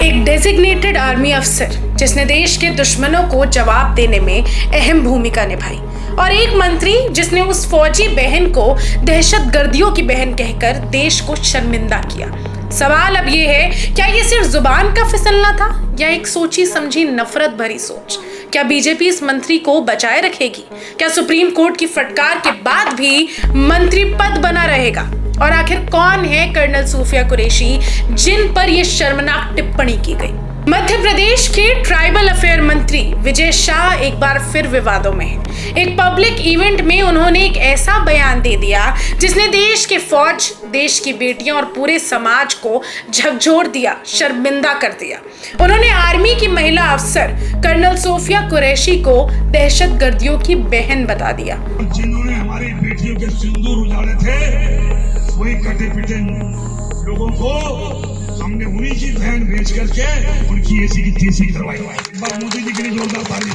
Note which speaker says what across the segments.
Speaker 1: एक designated army अफसर जिसने देश के दुश्मनों को जवाब देने में अहम भूमिका निभाई और एक मंत्री जिसने उस फौजी बहन को दहशतगर्दियों की बहन कहकर देश को शर्मिंदा किया। सवाल अब ये है, क्या ये सिर्फ जुबान का फिसलना था या एक सोची समझी नफरत भरी सोच? क्या बीजेपी इस मंत्री को बचाए रखेगी? क्या सुप्रीम कोर्ट की फटकार के बाद भी मंत्री पद बना रहेगा? और आखिर कौन है कर्नल सूफिया कुरैशी जिन पर यह शर्मनाक टिप्पणी की गई? मध्य प्रदेश के ट्राइबल अफेयर मंत्री विजय शाह एक बार फिर विवादों में हैं। एक पब्लिक इवेंट में उन्होंने एक ऐसा बयान दे दिया जिसने देश के फौज, देश की बेटियां और पूरे समाज को झकझोर दिया, शर्मिंदा कर दिया। उन्होंने आर्मी की महिला अफसर कर्नल सूफिया कुरैशी को दहशतगर्दियों की बहन बता दिया।
Speaker 2: जिन्होंने हमारी बेटियों के सिंदूर उजाड़े थे, वही कटे पिटे लोगों को हमने उन्हीं की बहन भेज करके उनकी ऐसी की तीसरी करवाई। मोदी जी के लिए जोरदार ताली।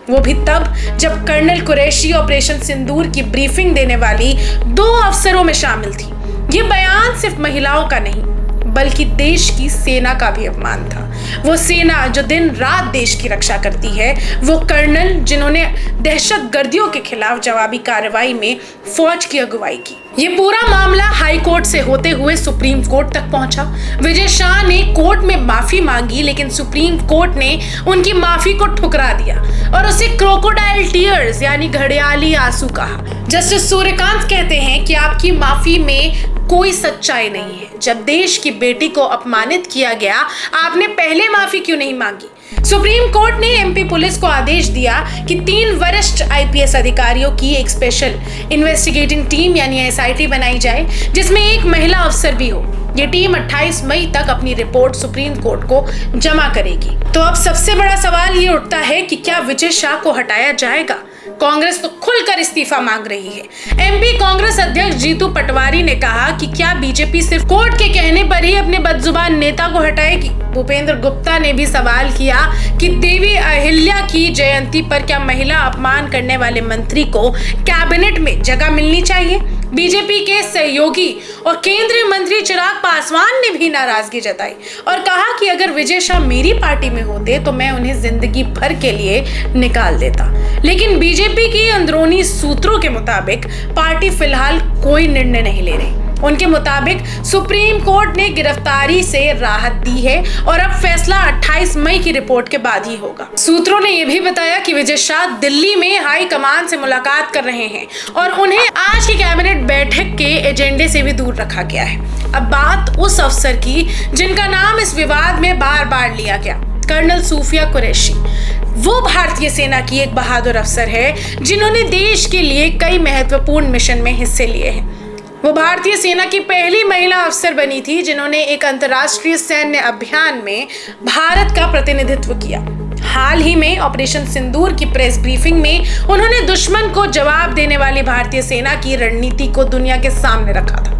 Speaker 1: वो भी तब जब कर्नल कुरैशी ऑपरेशन सिंदूर की ब्रीफिंग देने वाली 2 अफसरों में शामिल थी। ये बयान सिर्फ महिलाओं का नहीं बल्कि देश की सेना का भी अपमान था। वो सेना जो दिन रात देश की रक्षा करती है, वो कर्नल जिन्होंने दहशतगर्दियों के खिलाफ जवाबी कार्रवाई में फौज की अगुवाई की। ये पूरा मामला हाई कोर्ट से होते हुए सुप्रीम कोर्ट तक पहुंचा। विजय शाह ने कोर्ट में माफी मांगी, लेकिन सुप्रीम कोर्ट ने उनकी माफी को ठुकरा दिया और उसे क्रोकोडाइल टीयर्स यानी घड़ियाली आंसू कहा। जस्टिस सूर्यकांत कहते हैं कि आपकी माफी में कोई सच्चाई नहीं है। जब देश की बेटी को अपमानित किया गया, आपने पहले माफी क्यों नहीं मांगी? सुप्रीम कोर्ट ने एमपी पुलिस को आदेश दिया कि 3 वरिष्ठ आईपीएस अधिकारियों की एक स्पेशल इन्वेस्टिगेटिंग टीम यानी एसआईटी बनाई जाए, जिसमें एक महिला अफसर भी हो। ये टीम 28 मई तक अपनी रिपोर्ट सुप्रीम कोर्ट को जमा करेगी। तो अब सबसे बड़ा सवाल ये उठता है कि क्या विजय शाह को हटाया जाएगा? कांग्रेस तो खुलकर इस्तीफा मांग रही है। एमपी कांग्रेस अध्यक्ष जीतू पटवारी ने कहा कि क्या बीजेपी सिर्फ कोर्ट के कहने पर ही अपने बदजुबान नेता को हटाएगी? भूपेंद्र गुप्ता ने भी सवाल किया कि देवी अहिल्या की जयंती पर क्या महिला अपमान करने वाले मंत्री को कैबिनेट में जगह मिलनी चाहिए? बीजेपी के सहयोगी और केंद्रीय मंत्री चिराग पासवान ने भी नाराजगी जताई और कहा कि अगर विजय शाह मेरी पार्टी में होते तो मैं उन्हें जिंदगी भर के लिए निकाल देता। लेकिन बीजेपी की अंदरूनी सूत्रों के मुताबिक पार्टी फिलहाल कोई निर्णय नहीं ले रही। उनके मुताबिक सुप्रीम कोर्ट ने गिरफ्तारी से राहत दी है और अब फैसला 28 मई की रिपोर्ट के बाद ही होगा। सूत्रों ने यह भी बताया कि विजय शाह दिल्ली में हाई कमान से मुलाकात कर रहे हैं और उन्हें आज की कैबिनेट बैठक के एजेंडे से भी दूर रखा गया है। अब बात उस अफसर की जिनका नाम इस विवाद में बार बार लिया गया, कर्नल सूफिया कुरैशी। वो भारतीय सेना की एक बहादुर अफसर है जिन्होंने देश के लिए कई महत्वपूर्ण मिशन में हिस्से लिए हैं। वो भारतीय सेना की पहली महिला अफसर बनी थी जिन्होंने एक अंतर्राष्ट्रीय सैन्य अभियान में भारत का प्रतिनिधित्व किया। हाल ही में ऑपरेशन सिंदूर की प्रेस ब्रीफिंग में उन्होंने दुश्मन को जवाब देने वाली भारतीय सेना की रणनीति को दुनिया के सामने रखा था।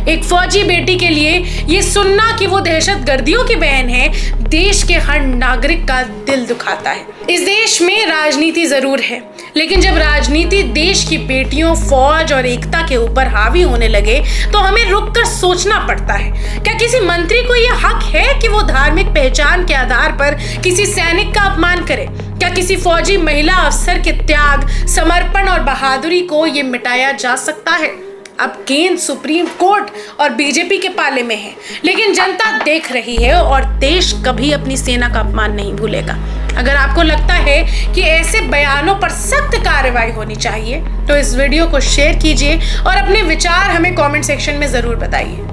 Speaker 1: एक फौजी बेटी के लिए ये सुनना कि वो दहशतगर्दियों की बहन है, देश के हर नागरिक का दिल दुखाता है। इस देश में राजनीति जरूर है, लेकिन जब राजनीति देश की बेटियों, फौज और एकता के ऊपर हावी होने लगे तो हमें रुककर सोचना पड़ता है, क्या किसी मंत्री को यह हक है कि वो धार्मिक पहचान के आधार पर किसी सैनिक का अपमान करे? क्या किसी फौजी महिला अफसर के त्याग, समर्पण और बहादुरी को ये मिटाया जा सकता है? अब गेंद सुप्रीम कोर्ट और बीजेपी के पाले में है, लेकिन जनता देख रही है और देश कभी अपनी सेना का अपमान नहीं भूलेगा। अगर आपको लगता है कि ऐसे बयानों पर सख्त कार्रवाई होनी चाहिए तो इस वीडियो को शेयर कीजिए और अपने विचार हमें कमेंट सेक्शन में जरूर बताइए।